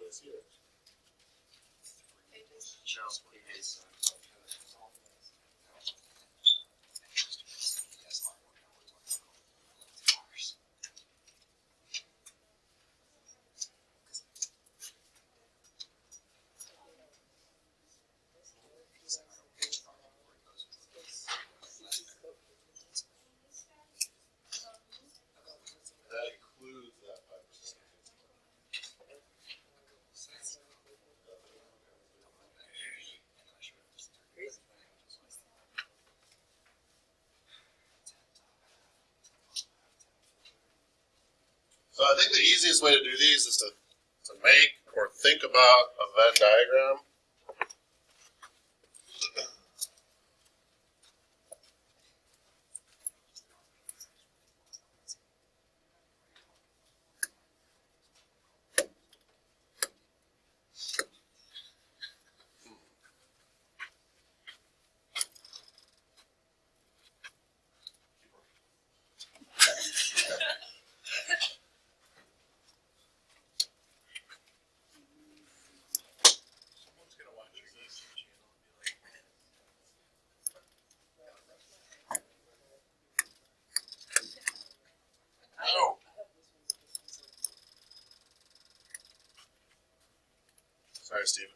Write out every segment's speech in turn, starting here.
is here. That includes that 5%. So I think the easiest way to do these is to make or think about a Venn diagram. Oh. Sorry, Steven.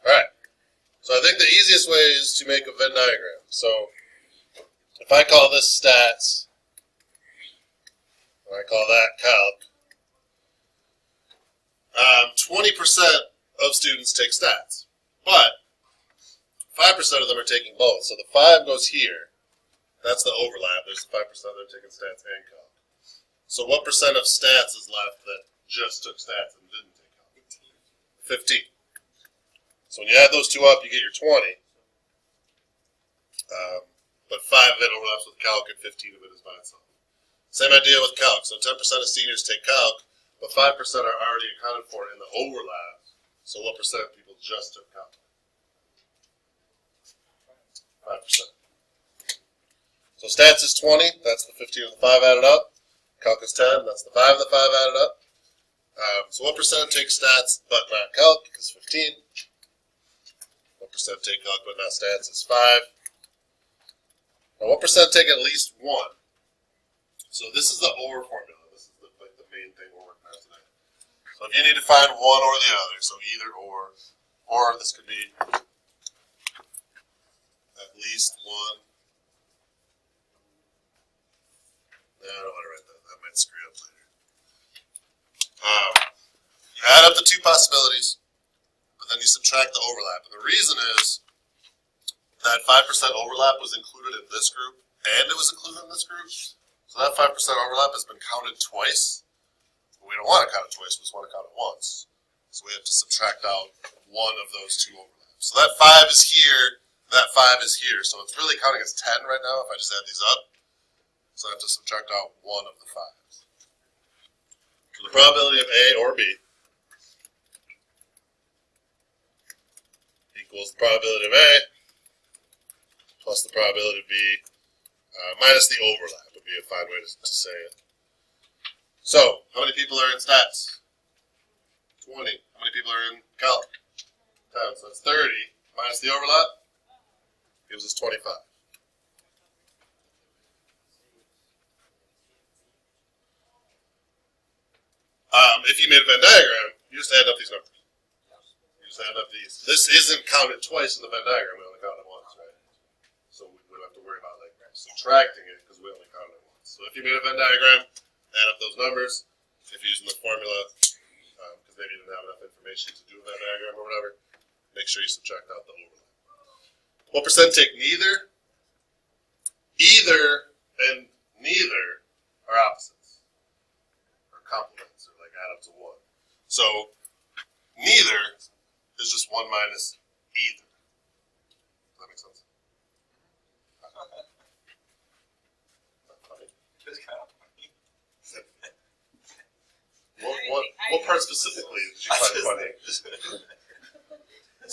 Alright, so I think the easiest way is to make a Venn diagram. So, if I call this stats, and I call that calc, 20% of students take stats, but 5% of them are taking both. So the 5 goes here, that's the overlap, there's 5% that are taking stats and calc. So what percent of stats is left that just took stats and didn't take calc? 15. So when you add those two up, you get your 20. But 5 of it overlaps with calc and 15 of it is by itself. Same idea with calc. So 10% of seniors take calc, but 5% are already accounted for in the overlap. So what percent of people just took calc? 5%. So stats is 20, that's the 15 and the 5 added up. Calc is 10, that's the 5 and the 5 added up. So what percent take stats but not calc is 15. What percent take calc but not stats is 5. Now what percent take at least 1? So this is the OR formula. This is the main thing we're working on today. So if you need to find one or the other, so either or this could be at least 1. No, I don't want to write that. That might screw up later. You add up the two possibilities, but then you subtract the overlap. And the reason is that 5% overlap was included in this group, and it was included in this group. So that 5% overlap has been counted twice. But we don't want to count it twice, we just want to count it once. So we have to subtract out one of those two overlaps. So that 5 is here, that 5 is here. So it's really counting as 10 right now if I just add these up. So I have to subtract out one of the 5s. So the probability of A or B equals the probability of A plus the probability of B minus the overlap would be a fine way to say it. So, how many people are in stats? 20. How many people are in calc? 10. So that's 30 minus the overlap gives us 25. If you made a Venn diagram, you just add up these numbers. You just add up these. This isn't counted twice in the Venn diagram. We only count it once, right? So we don't have to worry about like subtracting it because we only counted it once. So if you made a Venn diagram, add up those numbers. If you're using the formula, because maybe you didn't have enough information to do a Venn diagram or whatever, make sure you subtract out the overlap. What percent take neither? Either and neither are opposites, or complements, or like add up to 1. So neither is just 1 minus either. Does that make sense? What part specifically did you find funny?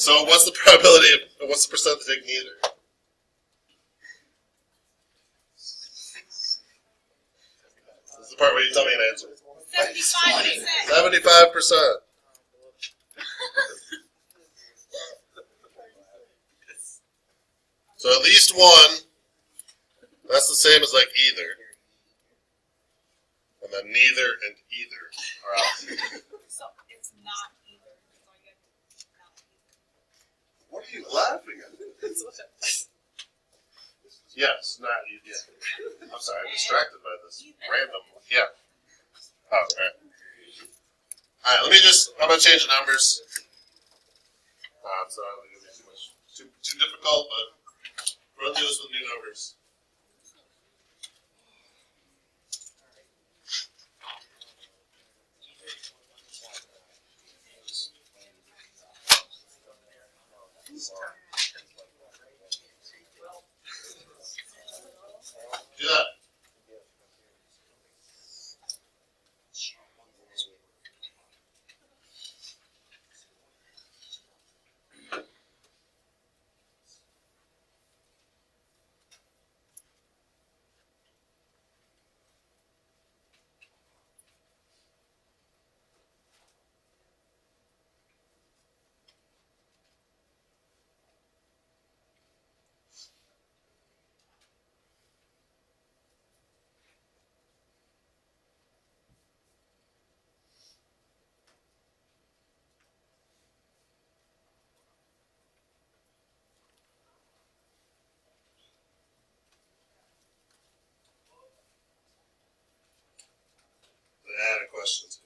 So what's the probability of, what's the percent to take neither? This is the part where you tell me an answer. 75%. 75%. So at least one, that's the same as like either. And then neither and either are out. So it's not either. So I get not either. What are you laughing at? Yes, not either. Yeah. I'm sorry, I'm distracted by this random one. Yeah. Oh, alright. Alright, let me just, I'm going to change the numbers. It's not going to be too much, too difficult, but we're going to do this with new numbers. Do that. Add a question to it.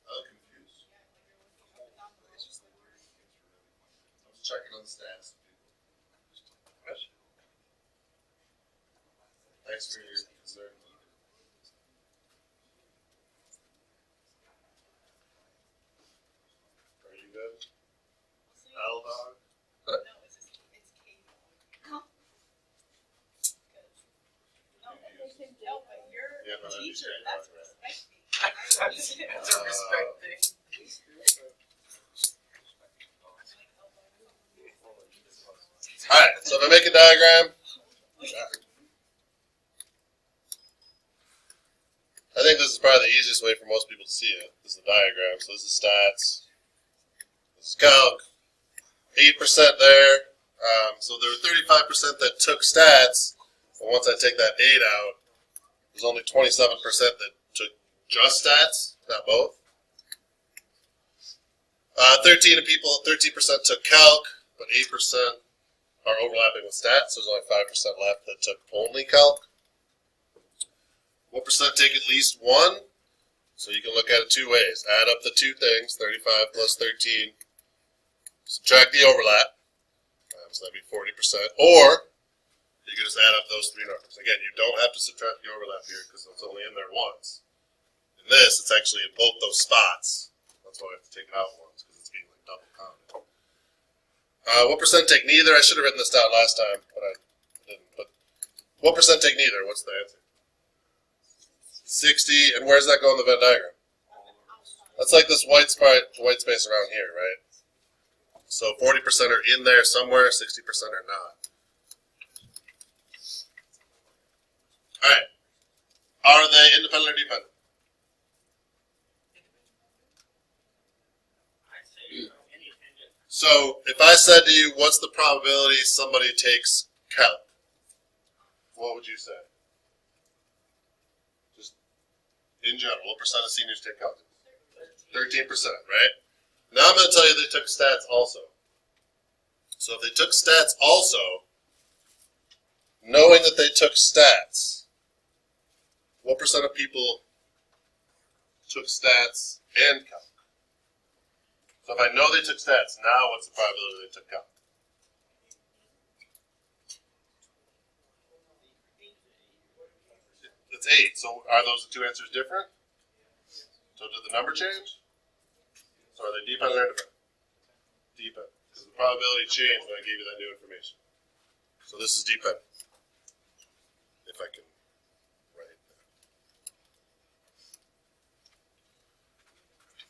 I'm confused. I'm just checking on the stats. Thanks for your concern. Are you good? L-Dog? No, it's just, it's K. No, but you're Yeah, but a I'm teacher. just That's saying, respect me. That's a respect thing. Alright, so if I make a diagram, I think this is probably the easiest way for most people to see it. This is the diagram. So this is stats. This is calc. 8% there. So there were 35% that took stats. But once I take that 8 out, there's only 27% that took just stats, not both. 13% took calc, but 8% are overlapping with stats. So there's only 5% left that took only calc. What percent take at least one? So you can look at it two ways. Add up the two things, 35 plus 13. Subtract the overlap. So that'd be 40%. Or you can just add up those three numbers. Again, you don't have to subtract the overlap here because it's only in there once. In this, it's actually in both those spots. That's why we have to take it out once because it's being like double counted. What percent take neither? I should have written this down last time, but I didn't. But what percent take neither? What's the answer? 60. And where does that go in the Venn diagram? That's like this white space around here, right? So 40% are in there somewhere, 60% are not. All right. Are they independent or dependent? So if I said to you, what's the probability somebody takes calc? What would you say? Just in general? What percent of seniors take calculus? 13%, right? Now I'm going to tell you they took stats also. So if they took stats also, knowing that they took stats, what percent of people took stats and calc? So if I know they took stats, now what's the probability they took calc? It's 8. So are those the two answers different? So did the number change? So are they dependent or independent? Dependent. Because the probability changed when I gave you that new information. So this is dependent. If I can write that.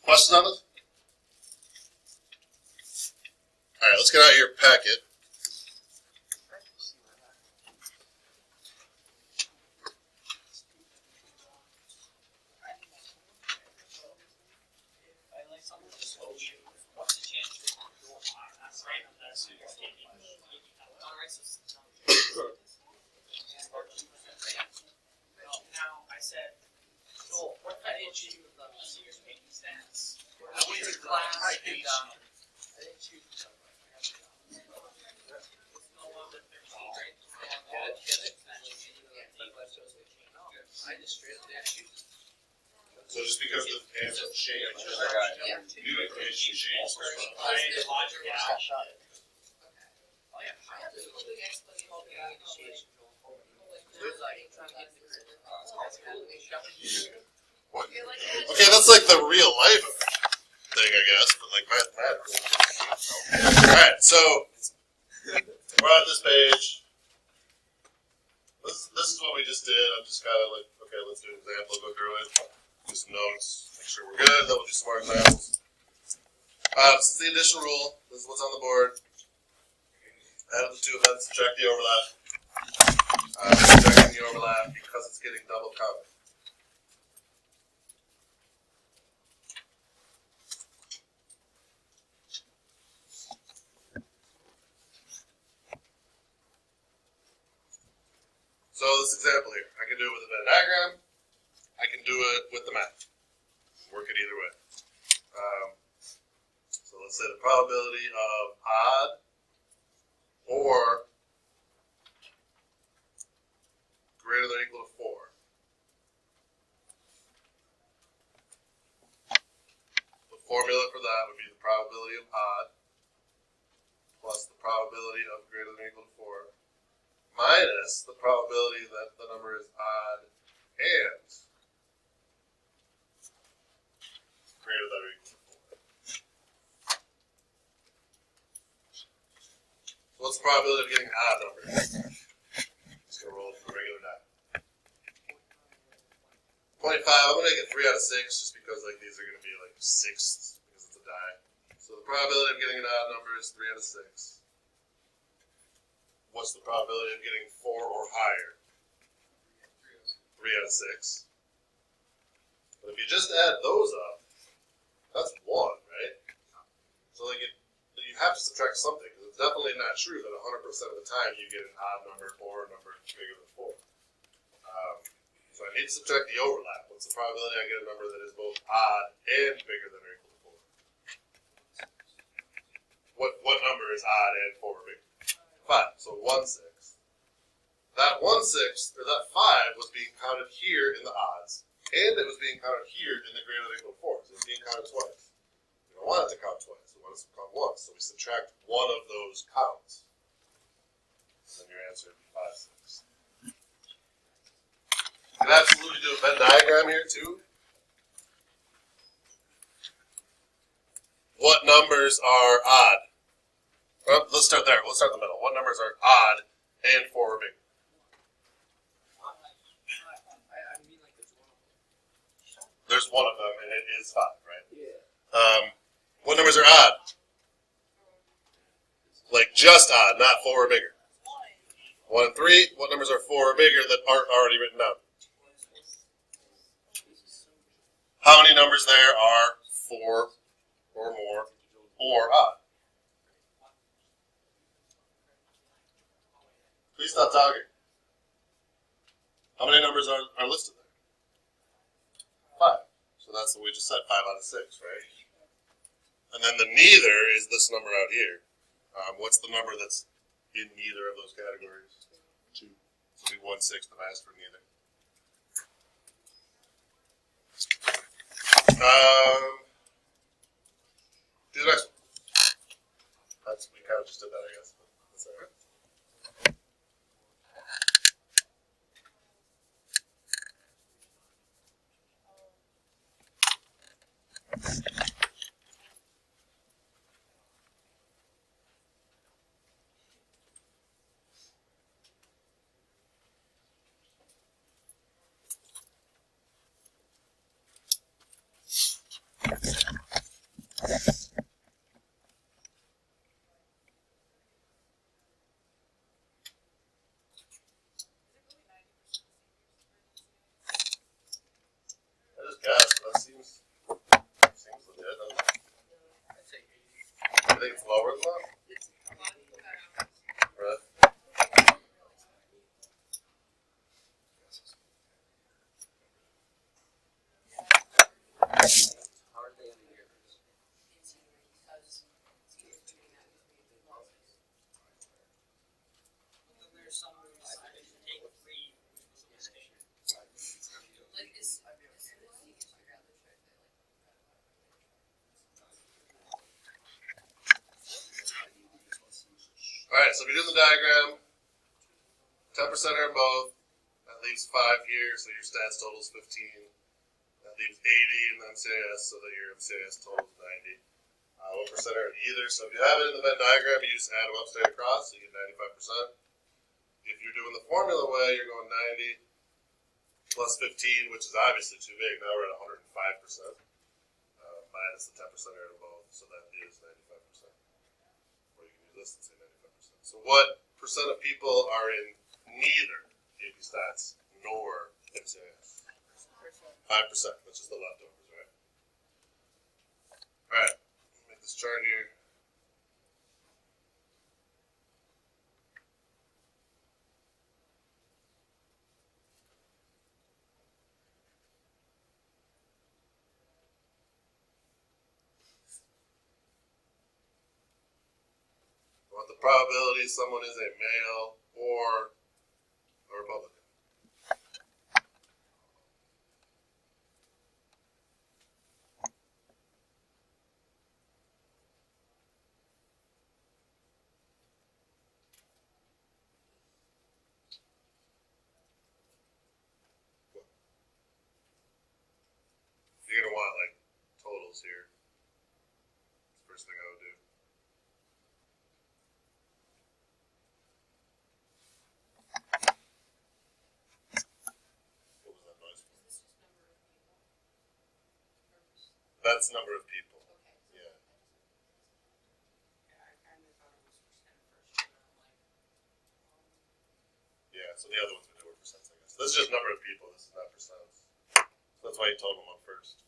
Question on this? Alright, let's get out your packet. Now, I said, Joel, what that issue with the seniors making stats? I went to class and, I didn't choose to. I just straight up didn't choose. So just because the answer changed, new information changed. Okay, that's like the real life thing, I guess, but like mathematics. Alright, so we're on this page. This is what we just did. I'm just kind of like, okay, let's do an example, go through it, do some notes, make sure we're good, then we'll do some more examples. This is the addition rule. This is what's on the board. Add up the two events, subtract the overlap. Subtracting the overlap because it's getting double counted. So this example here, I can do it with a Venn diagram. I can do it with the math. Work it either way. So let's say the probability of odd or greater than or equal to 4. The formula for that would be the probability of odd plus the probability of greater than or equal to 4 minus the probability that the number is odd and greater than or equal to 4. So what's the probability of getting odd numbers? Just gonna roll for regular die. 0.5, I'm gonna make it 3 out of 6 just because like these are gonna be like sixths because it's a die. So the probability of getting an odd number is 3 out of 6. What's the probability of getting 4 or higher? 3 out of 6. But if you just add those up, that's 1, right? So like you have to subtract something, because it's definitely not true that 100% of the time you get an odd number or a number bigger than 4. So I need to subtract the overlap. What's the probability I get a number that is both odd and bigger than or equal to 4? What number is odd and 4 or bigger? 5. So 1/6. That 1/6, or that 5, was being counted here in the odds, and it was being counted here in the greater than or equal to 4. So it's being counted twice. We don't want it to count twice. We want it to count once. So we subtract one of those counts. And then your answer would be 5/6. You can absolutely do a Venn diagram here too. What numbers are odd? Well, let's start there. Let's start in the middle. What numbers are odd and 4 or bigger? I mean, like, there's one of them. There's one of them, and it is 5, right? Yeah. What numbers are odd? Like just odd, not 4 or bigger. 1 and 3. What numbers are 4 or bigger that aren't already written down? How many numbers there are 4 or more or odd? Please stop talking. How many numbers are listed there? 5. So that's what we just said, 5 out of 6, right? And then the neither is this number out here. What's the number that's in neither of those categories? 2. So it'll be 1/6 of asked for neither. Do the next one. We kind of just did that, I guess. That's all right. I just guessed, but that seems legit. I'd say 80. I think it's lower than that. A lot of people got out. Right. How are they in the years? Then there's some who decided to take a leave, which was a mistake. Alright, so if you do the diagram, 10% are in both. That leaves 5 here, so your stats total is 15. That leaves 80 in the MCIS, so that your MCIS total is 90. 1% are in either, so if you have it in the Venn diagram, you just add them up straight across, so you get 95%. If you're doing the formula way, you're going 90 plus 15, which is obviously too big. Now we're at 105%. Minus the 10% are in both, so that is 95%. Or you can use this and say 95%. So what percent of people are in neither AP Stats nor MCIS? 5%, which is the leftovers, right? Alright, make this chart here. What the probability someone is a male or a Republican. You're gonna want like totals here. That's the first thing I would do. What was that noise for? That's number of people. Yeah. Yeah, I kind of thought it was percent first, Yeah, so the other ones we do are percents, I guess. This is just number of people, this is not percents. So that's why you total them up first.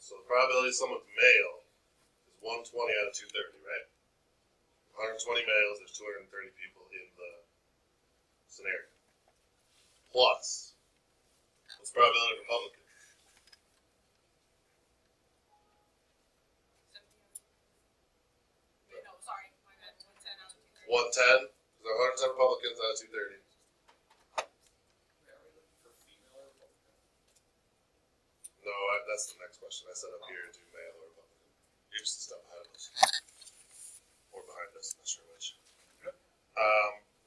So the probability someone's male is 120 out of 230, right? 120 males, there's 230 people in the scenario. Plus, what's the probability of Republican? No, sorry, my bad. 110 out of 230. 110? There are 110 Republicans out of 230. No, that's the next question. I said up here, do male or Republican. You're just the stuff ahead of us. Or behind us, not sure which.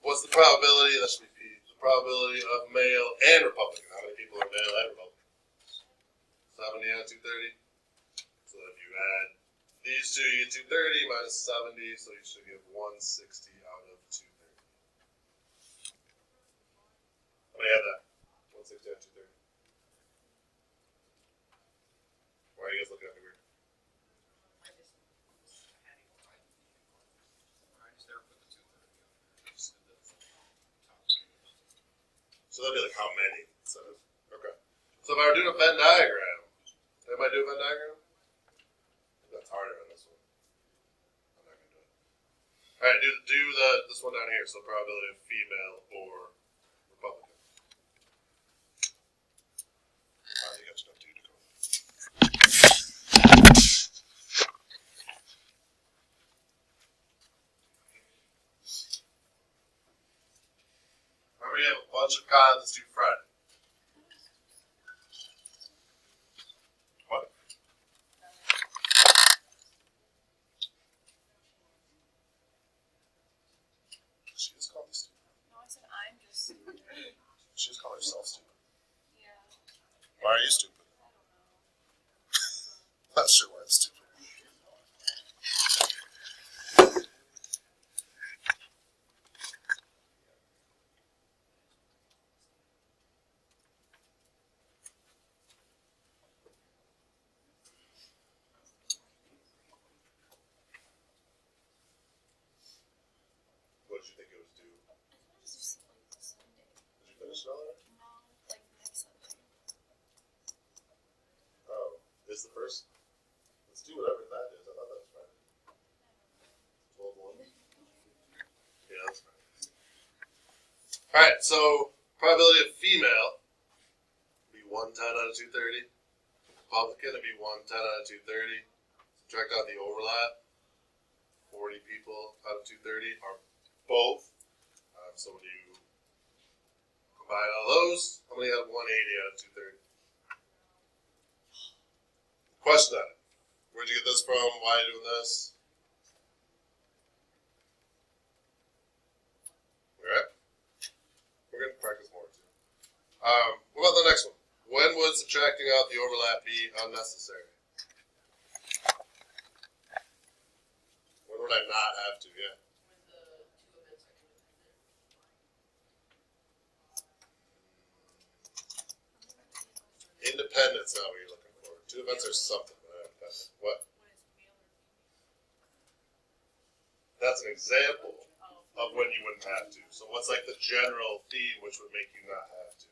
What's the probability, that should be P, the probability of male and Republican? How many people are male and Republican? 70 out of 230. So if you add these two, you get 230 minus 70, so you should get 160 out of 230. How many have that? 160 out of 230. Why are you guys looking at me weird? So that'd be like how many instead of, okay. So if I were doing a Venn diagram, anybody do a Venn diagram? I think that's harder on this one. I'm not gonna do it. Alright, do this one down here, so probability of female or Republican. Alright, you got stuff too to go. Remember, you have a bunch of cons, let's do Friday. What? She just called me stupid. No, I said I'm just stupid. She just called herself stupid. Yeah. Why are you stupid? I don't know. Not sure why I'm stupid. What did you think it was due? I thought it was just like this Sunday. Did you finish it already? No, like next Sunday. Oh, this the first? Let's do whatever that is. I thought that was Friday. 12-1. Yeah, that's Friday. Alright, so probability of female would be 110 out of 230. Republican would be 110 out of 230. Subtract out the overlap. 40 people out of 230 are both. So when you combine all those, how many have 180 out of 230? Question on it. Where'd you get this from? Why are you doing this? Alright. We're going to practice more too. What about the next one? When would subtracting out the overlap be unnecessary? When would I not have to? Yeah. Independence, not what you're looking for. Two events are something, but not independent. What? When it's male or female. That's an example of when you wouldn't have to. So what's like the general theme which would make you not have to?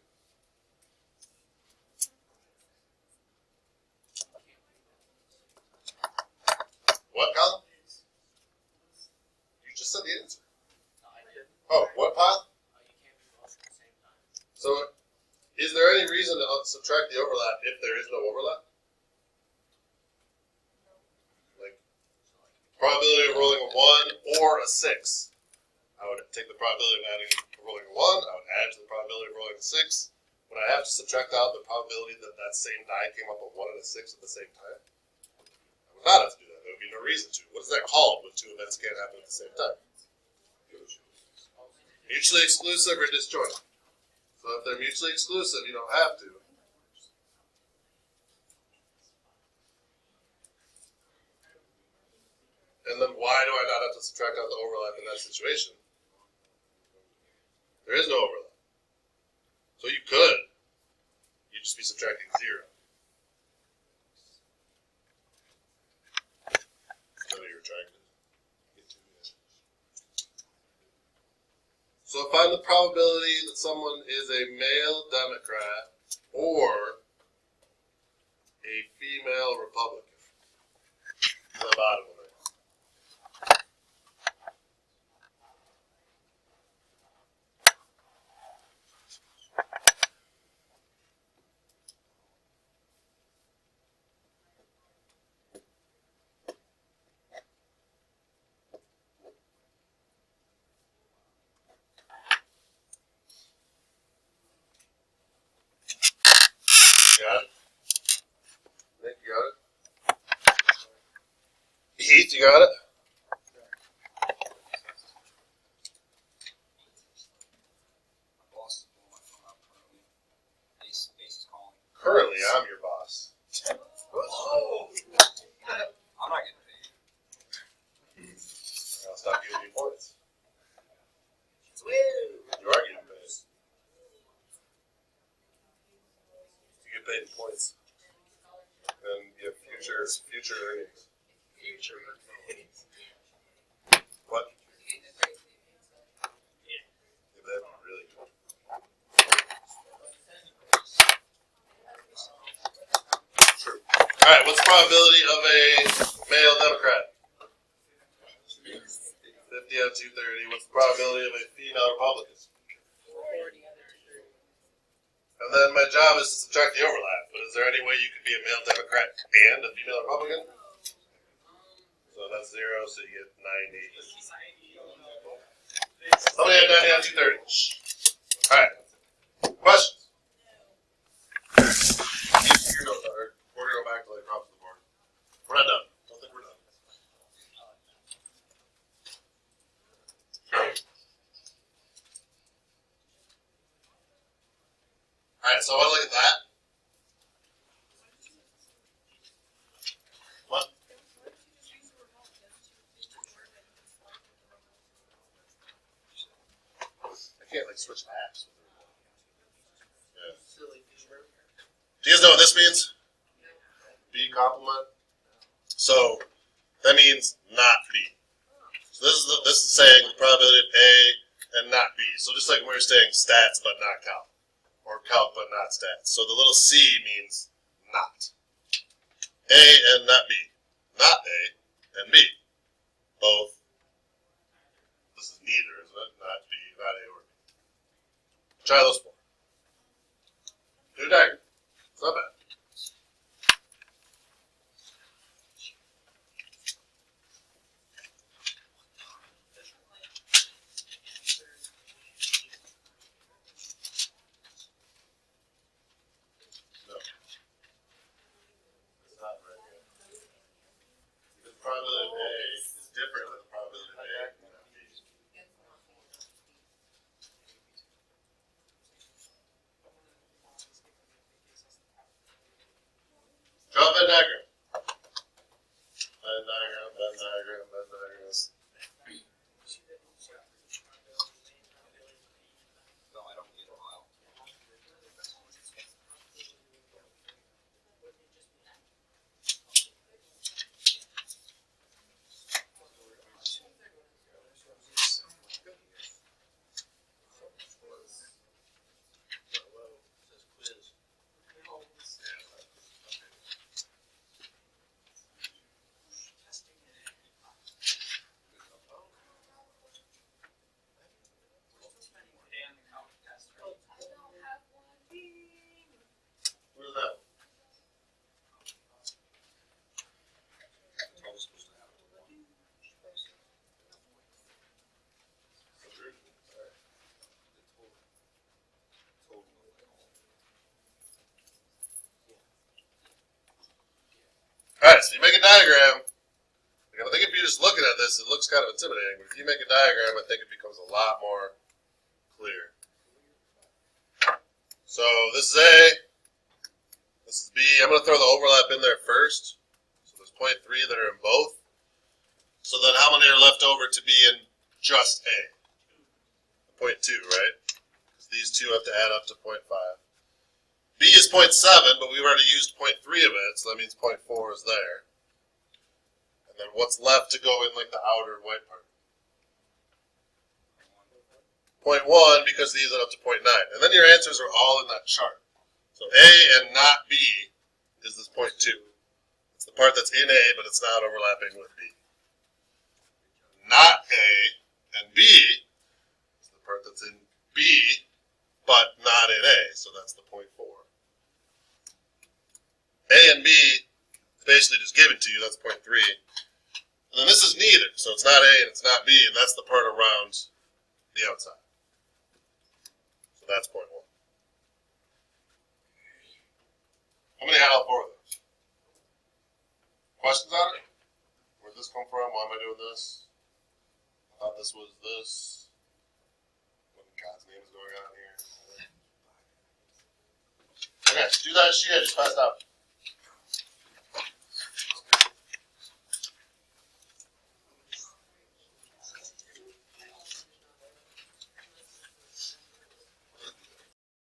What, Colin? You just said the answer. No, I didn't. Oh, what, Path? You can't be both at the same time. So is there any reason to subtract the overlap if there is no overlap? Like probability of rolling a 1 or a 6. I would take the probability of rolling a 1, I would add to the probability of rolling a 6. Would I have to subtract out the probability that that same die came up a 1 and a 6 at the same time? I would not have to do that. There would be no reason to. What is that called when two events can't happen at the same time? Mutually exclusive or disjoint. So if they're mutually exclusive, you don't have to. And then why do I not have to subtract out the overlap in that situation? There is no overlap. So you could. You'd just be subtracting 0. Is that what you were trying to get to? Yeah. So find the probability that someone is a male Democrat or a a female Republican. To the bottom of it. Got it? Nick, you got it? Heath, you got it? My boss is blowing my phone up currently. Ace is calling. Currently, I'm your boss. Oh! I'm not getting paid. I'll stop giving you points. Woo! You are getting paid. You get paid in points. And you have future earnings. Future. What? Yeah, that'd be really good. True. Alright, what's the probability of a male Democrat? 50 out of 230. What's the probability of a female Republican? And then my job is to subtract the overlap. But is there any way you could be a male Democrat and a female Republican? So that's 0, so you get 90. Somebody had 90 out of 230. Alright. Questions? Keep your notes out. We're going to go back to like across the board. We're not done. Don't think we're done. Alright, so I want to look at that. What? I can't like switch apps. Yeah. Silly Beaver. Do you guys know what this means? B complement. So that means not B. So this is saying the probability of A and not B. So just like we were saying stats but not calc, or calc but not stats. So the little C means not. A and not B. Not A and B. Both. This is neither, isn't it? Not B, not A or B. Try those four. Do a diagram. It's not bad. No. It's not right here. The probability of A is different than the probability of A and B. Draw a Venn diagram. Venn diagram, Venn diagram, Venn diagram. No, I don't get a file. What is that? I was supposed to have it. Alright, so you make a diagram. I think if you're just looking at this, it looks kind of intimidating, but if you make a diagram, I think it becomes a lot more clear. So this is A, this is B. I'm going to throw the overlap in there first. So there's 0.3 that are in both. So then how many are left over to be in just A? 0.2, right? Because these two have to add up to 0.5. B is 0.7, but we've already used 0.3 of it, so that means 0.4 is there. And then what's left to go in like the outer white part? 0.1, because these add up to 0.9. And then your answers are all in that chart. So A and not B is this point 2. It's the part that's in A, but it's not overlapping with B. Not A and B is the part that's in B, but not in A, so that's the point 4. A and B is basically just given to you, that's point 3. And then this is neither, so it's not A and it's not B, and that's the part around the outside. So that's point 1. How many had all 4 of those? Questions on it? Where'd this come from? Why am I doing this? I thought this was this. What in God's name is going on here? Okay, do that sheet I just passed out.